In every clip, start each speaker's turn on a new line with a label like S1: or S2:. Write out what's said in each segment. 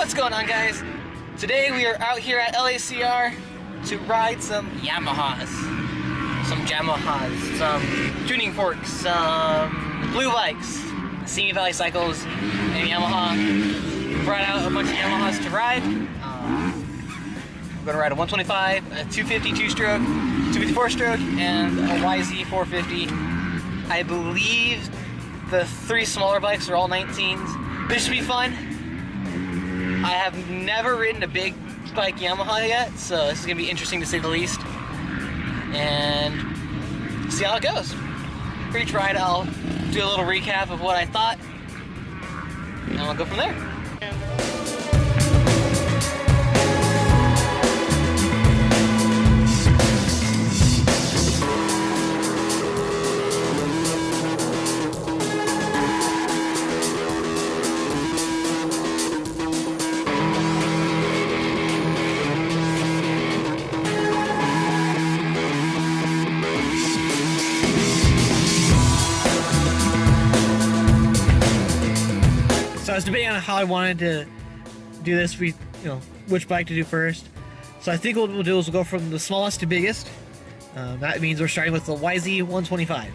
S1: What's going on, guys? Today we are out here at LACR to ride some Yamahas, some tuning forks, some blue bikes, Simi Valley Cycles, and Yamaha. Brought out a bunch of Yamahas to ride. We're going to ride a 125, a 250 two-stroke, 254 stroke, and a YZ 450. I believe the three smaller bikes are all 19s. This should be fun. I have never ridden a big bike Yamaha yet, so this is going to be interesting to say the least. And see how it goes. For each ride, I'll do a little recap of what I thought, and I'll go from there. So I was debating on how I wanted to do this, which bike to do first. So I think what we'll do is we'll go from the smallest to biggest. That means we're starting with the YZ 125.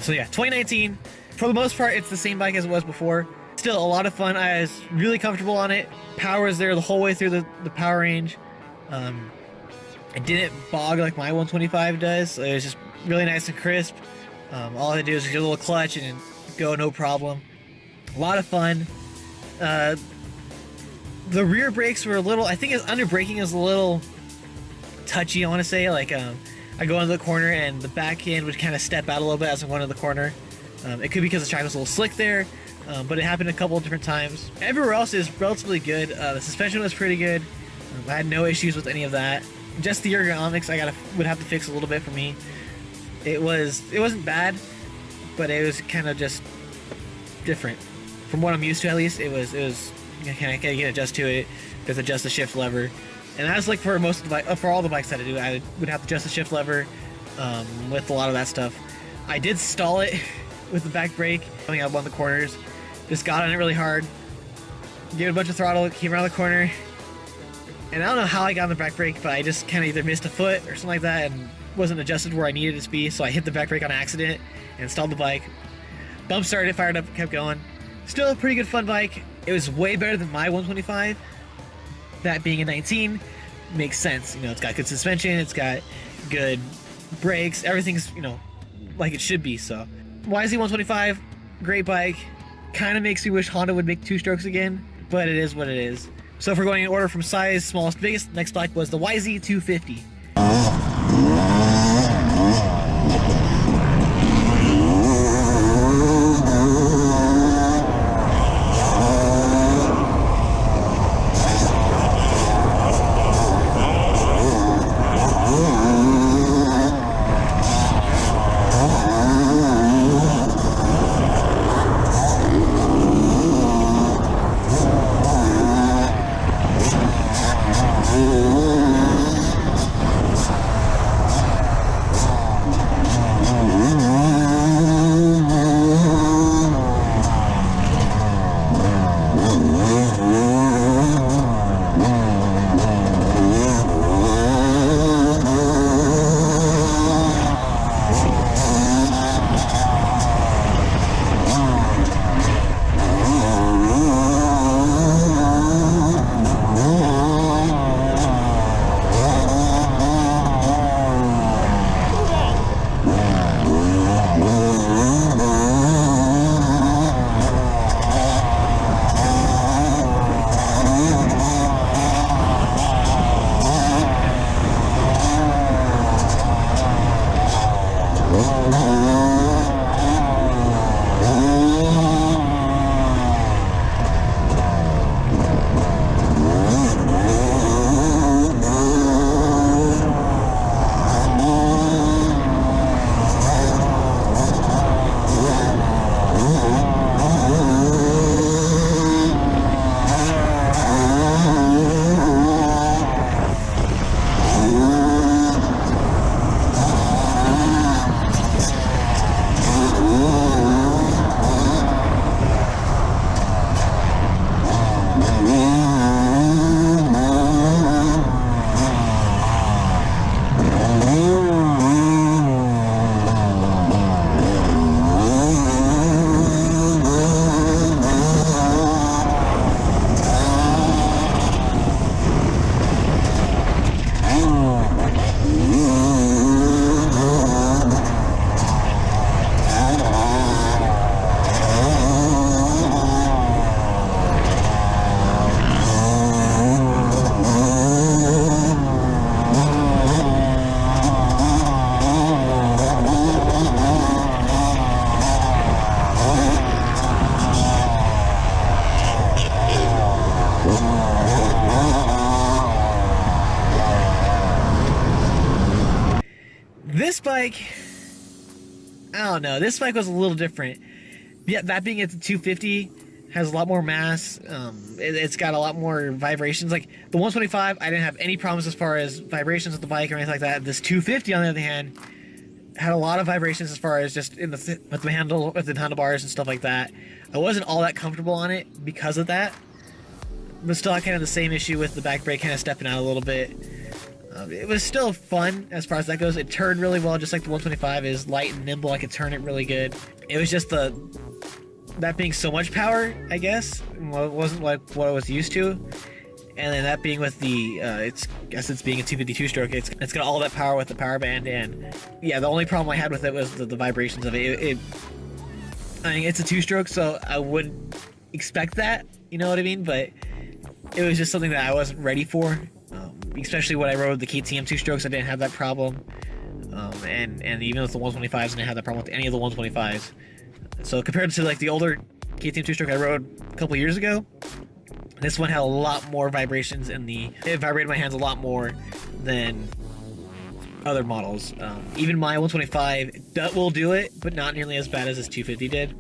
S1: So yeah, 2019. For the most part, it's the same bike as it was before. Still a lot of fun. I was really comfortable on it. Power is there the whole way through the power range. It didn't bog like my 125 does. So it was just really nice and crisp. All I had to do is get a little clutch and go no problem. A lot of fun. The rear brakes were a little, I think under braking is a little touchy, I want to say. Like, I go into the corner and the back end would kind of step out a little bit as I went into the corner. It could be because the track was a little slick there, but it happened a couple of different times. Everywhere else is relatively good. The suspension was pretty good. I had no issues with any of that. Just the ergonomics would have to fix a little bit for me. It wasn't bad, but it was kind of just different. From what I'm used to, at least, it was kind of get adjust to it. There's adjust the shift lever, and that's like for for all the bikes that I do, I would have to adjust the shift lever with a lot of that stuff. I did stall it with the back brake coming out one of the corners. Just got on it really hard, gave it a bunch of throttle, came around the corner, and I don't know how I got on the back brake, but I just kind of either missed a foot or something like that and wasn't adjusted where I needed it to be, so I hit the back brake on accident and stalled the bike. Bump started, fired up, kept going. Still a pretty good fun bike. It was way better than my 125. That being a 19 makes sense. You know, it's got good suspension, it's got good brakes, everything's, you know, like it should be. So YZ125, great bike. Kind of makes me wish Honda would make two strokes again, but it is what it is. So if we're going in order from size, smallest to biggest, next bike was the YZ250. This bike, I don't know, this bike was a little different. Yeah, that being it's a 250, has a lot more mass, it's got a lot more vibrations. Like the 125, I didn't have any problems as far as vibrations with the bike or anything like that. This 250, on the other hand, had a lot of vibrations as far as just with the handlebars and stuff like that. I wasn't all that comfortable on it because of that, but still I kind of the same issue with the back brake kind of stepping out a little bit. It was still fun as far as that goes. It turned really well, just like the 125 is light and nimble. I could turn it really good. It was just that being so much power, I guess. It wasn't like what I was used to. And then that being with the, it's being a 252 stroke, it's got all that power with the power band. And yeah, the only problem I had with it was the vibrations of it. I mean, it's a 2-stroke, so I wouldn't expect that, you know what I mean? But it was just something that I wasn't ready for. Especially when I rode the KTM 2-strokes, I didn't have that problem. And even with the 125s, I didn't have that problem with any of the 125s. So compared to like the older KTM 2-stroke I rode a couple years ago, this one had a lot more vibrations it vibrated my hands a lot more than other models. Even my 125 will do it, but not nearly as bad as this 250 did.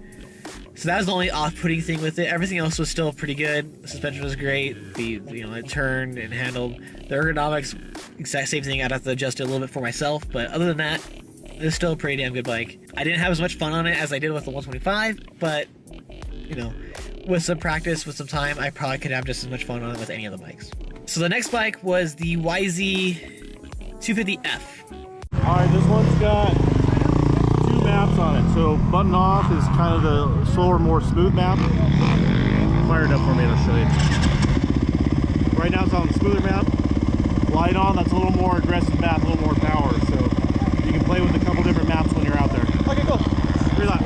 S1: So that was the only off-putting thing with it. Everything else was still pretty good. The suspension was great. It turned and handled. The ergonomics, exact same thing. I'd have to adjust it a little bit for myself, but other than that, it was still a pretty damn good bike. I didn't have as much fun on it as I did with the 125, but with some practice, with some time, I probably could have just as much fun on it with any other bikes. So the next bike was the YZ250F.
S2: Alright, this one's got 2 maps on it. So button off is kind of the slower, more smooth map. Fire it up for me and I'll show you. Right now it's on the smoother map. Light on, that's a little more aggressive map, a little more power. So you can play with a couple different maps when you're out there. Okay, go. Relax.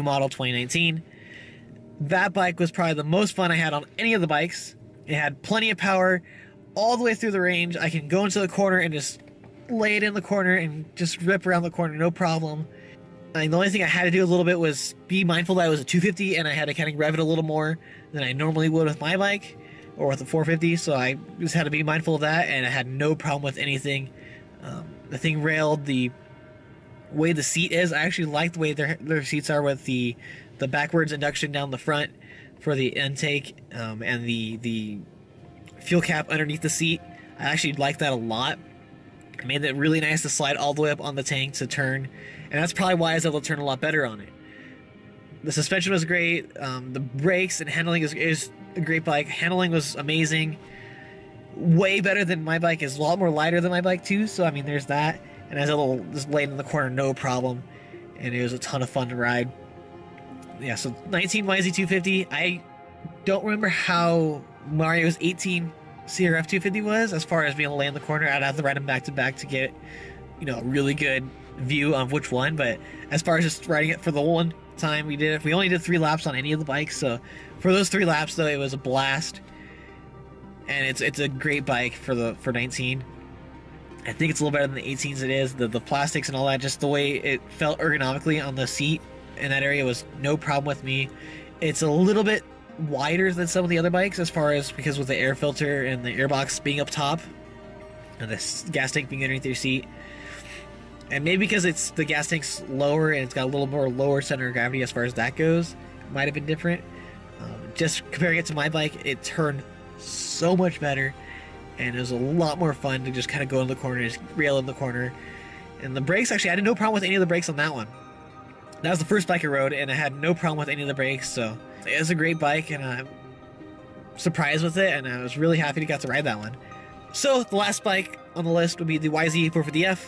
S1: new model 2019. That bike was probably the most fun I had on any of the bikes. It had plenty of power all the way through the range. I can go into the corner and just lay it in the corner and just rip around the corner, no problem. The only thing I had to do a little bit was be mindful that it was a 250 and I had to kind of rev it a little more than I normally would with my bike or with a 450, so I just had to be mindful of that, and I had no problem with anything. The thing railed, the way the seat is, I actually like the way their seats are with the backwards induction down the front for the intake, and the fuel cap underneath the seat. I actually like that a lot. It made it really nice to slide all the way up on the tank to turn, and that's probably why I was able to turn a lot better on it. The suspension was great. The brakes and handling is a great bike. Handling was amazing. Way better than my bike. Is a lot more lighter than my bike too, so I mean there's that. And I was able to just lay it in the corner, no problem. And it was a ton of fun to ride. Yeah, so 19 YZ250. I don't remember how Mario's 18 CRF 250 was as far as being able to lay in the corner. I'd have to ride them back to back to get, you know, a really good view of which one. But as far as just riding it for the one time we did it, we only did 3 laps on any of the bikes. So for those 3 laps though, it was a blast. And it's a great bike for 19. I think it's a little better than the 18s it is. The plastics and all that, just the way it felt ergonomically on the seat in that area was no problem with me. It's a little bit wider than some of the other bikes as far as, because with the air filter and the airbox being up top and the gas tank being underneath your seat. And maybe because the gas tank's lower and it's got a little more lower center of gravity as far as that goes, it might have been different. Just comparing it to my bike, it turned so much better, and it was a lot more fun to just kind of go in the corner, just rail in the corner. And the brakes, actually, I had no problem with any of the brakes on that one. That was the first bike I rode, and I had no problem with any of the brakes, so it was a great bike, and I'm surprised with it, and I was really happy to get to ride that one. So the last bike on the list would be the YZ450F.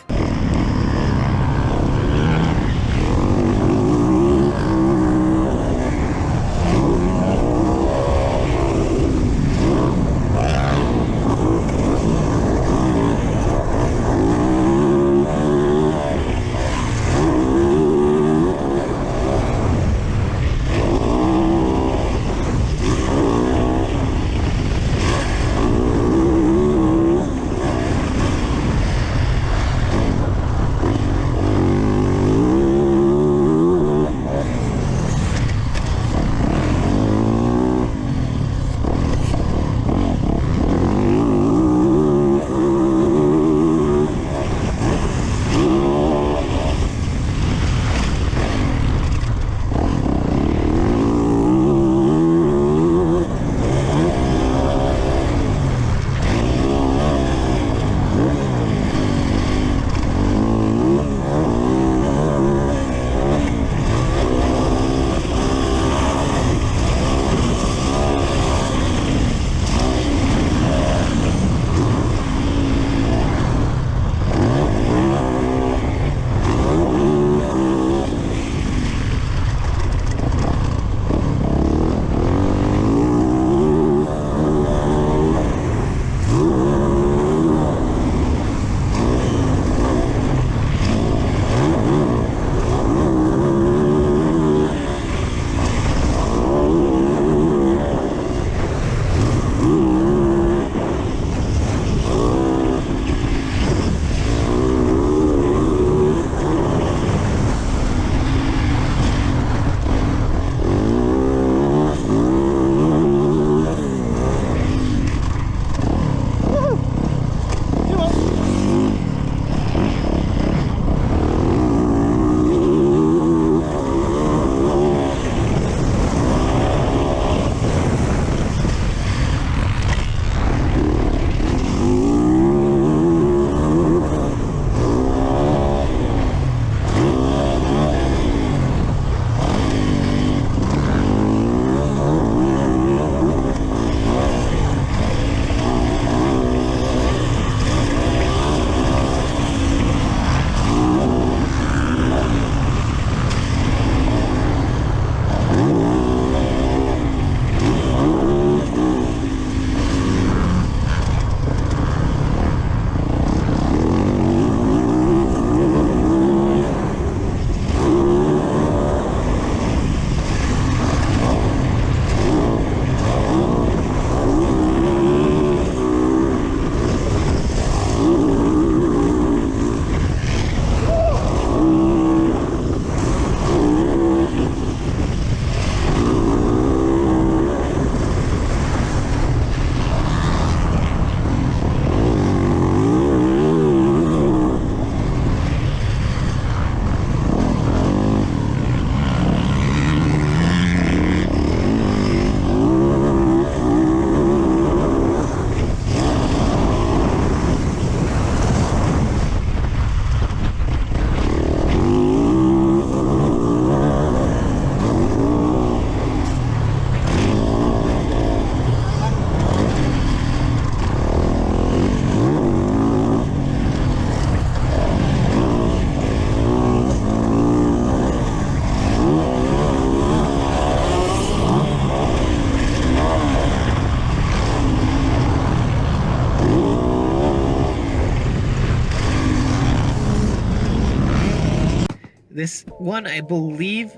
S1: This one, I believe,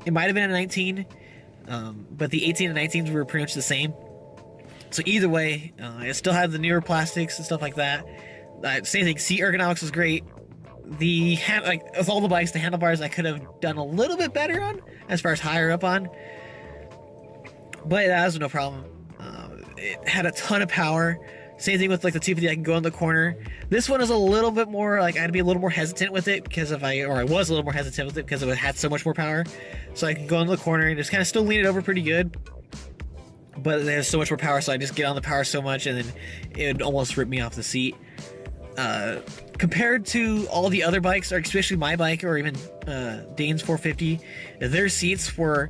S1: it might have been a 19, but the 18 and 19s were pretty much the same. So either way, it still had the newer plastics and stuff like that. Same thing, seat ergonomics was great. The with all the bikes, the handlebars I could have done a little bit better on, as far as higher up on. But that was no problem. It had a ton of power. Same thing with like the 250, I can go in the corner. This one is a little bit more, like I had to be a little more hesitant with it because I was a little more hesitant with it because it had so much more power. So I can go in the corner and just kind of still lean it over pretty good. But it has so much more power, so I just get on the power so much and then it would almost rip me off the seat. Compared to all the other bikes, or especially my bike or even Dane's 450, their seats were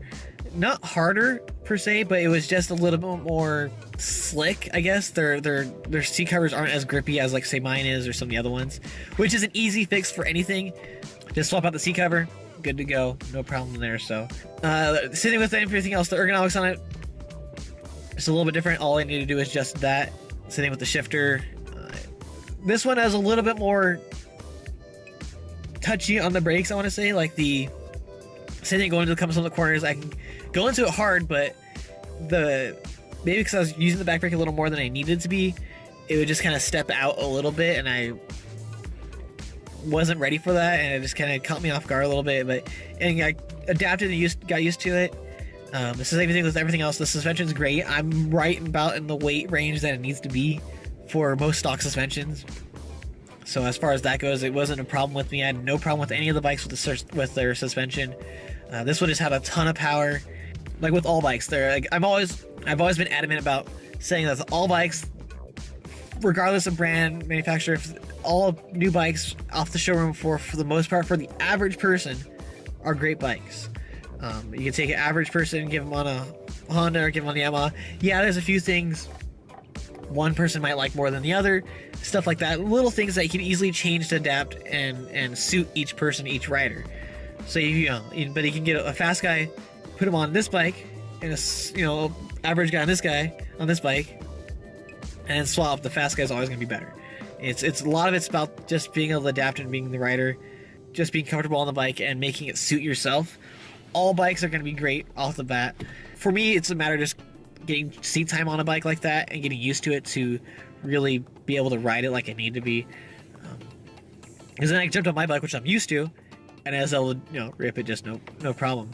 S1: not harder per se, but it was just a little bit more slick, I guess. Their seat covers aren't as grippy as like say mine is or some of the other ones, which is an easy fix for anything. Just swap out the seat cover, good to go, no problem there. So sitting with everything else, the ergonomics on it, it's a little bit different. All I need to do is just that. Sitting with the shifter. This one has a little bit more touchy on the brakes, I want to say. Like the same thing going to some of the corners, I can go into it hard, but maybe because I was using the back brake a little more than I needed to be, it would just kind of step out a little bit, and I wasn't ready for that, and it just kind of caught me off guard a little bit. And I adapted and got used to it. This is everything with everything else. The suspension's great. I'm right about in the weight range that it needs to be for most stock suspensions. So as far as that goes, it wasn't a problem with me. I had no problem with any of the bikes with their suspension. This one just had a ton of power. Like with all bikes, I've always been adamant about saying that all bikes, regardless of brand, manufacturer, all new bikes off the showroom for the most part, for the average person, are great bikes. You can take an average person, give them on a Honda or give them on the Yamaha. Yeah, there's a few things one person might like more than the other, stuff like that. Little things that you can easily change to adapt and suit each person, each rider. So but you can get a fast guy, put him on this bike, and average guy on this bike, and then swap. The fast guy's always gonna be better. It's a lot of it's about just being able to adapt and being the rider, just being comfortable on the bike and making it suit yourself. All bikes are gonna be great off the bat. For me, it's a matter of just getting seat time on a bike like that and getting used to it to really be able to ride it like I need to be. Because then I jumped on my bike, which I'm used to, and as I'll rip it, just no problem.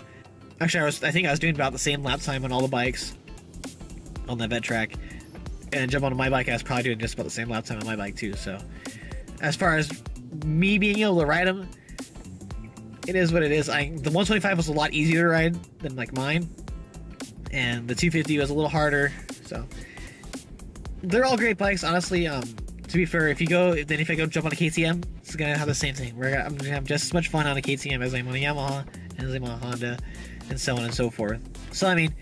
S1: Actually, I think I was doing about the same lap time on all the bikes on that vet track, and jump onto my bike, I was probably doing just about the same lap time on my bike too. So as far as me being able to ride them, it is what it is. The 125 was a lot easier to ride than like mine, and the 250 was a little harder. So they're all great bikes, honestly. To be fair, if I go jump on a KTM, it's gonna have the same thing. I'm gonna have just as much fun on a KTM as I'm on a Yamaha and as I'm on a Honda, and so on and so forth. So I mean,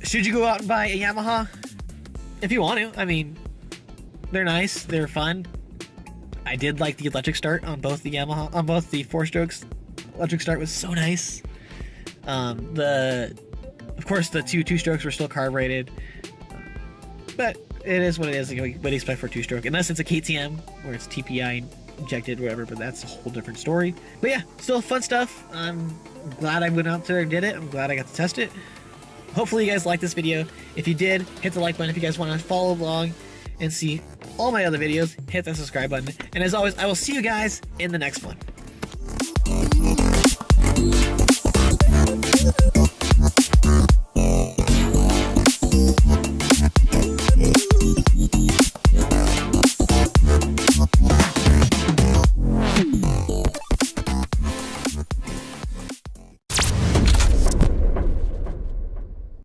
S1: should you go out and buy a Yamaha? If you want to. I mean, they're nice, they're fun. I did like the electric start on both the Yamaha, on both the 4-strokes. Electric start was so nice. Of course, the two strokes were still carbureted, but it is what it is. What do you expect for a 2-stroke? Unless it's a KTM where it's TPI injected, whatever. But that's a whole different story. But yeah, still fun stuff. I'm glad I went out there and did it. I'm glad I got to test it. Hopefully you guys liked this video. If you did, hit the like button. If you guys want to follow along and see all my other videos, hit that subscribe button. And as always, I will see you guys in the next one.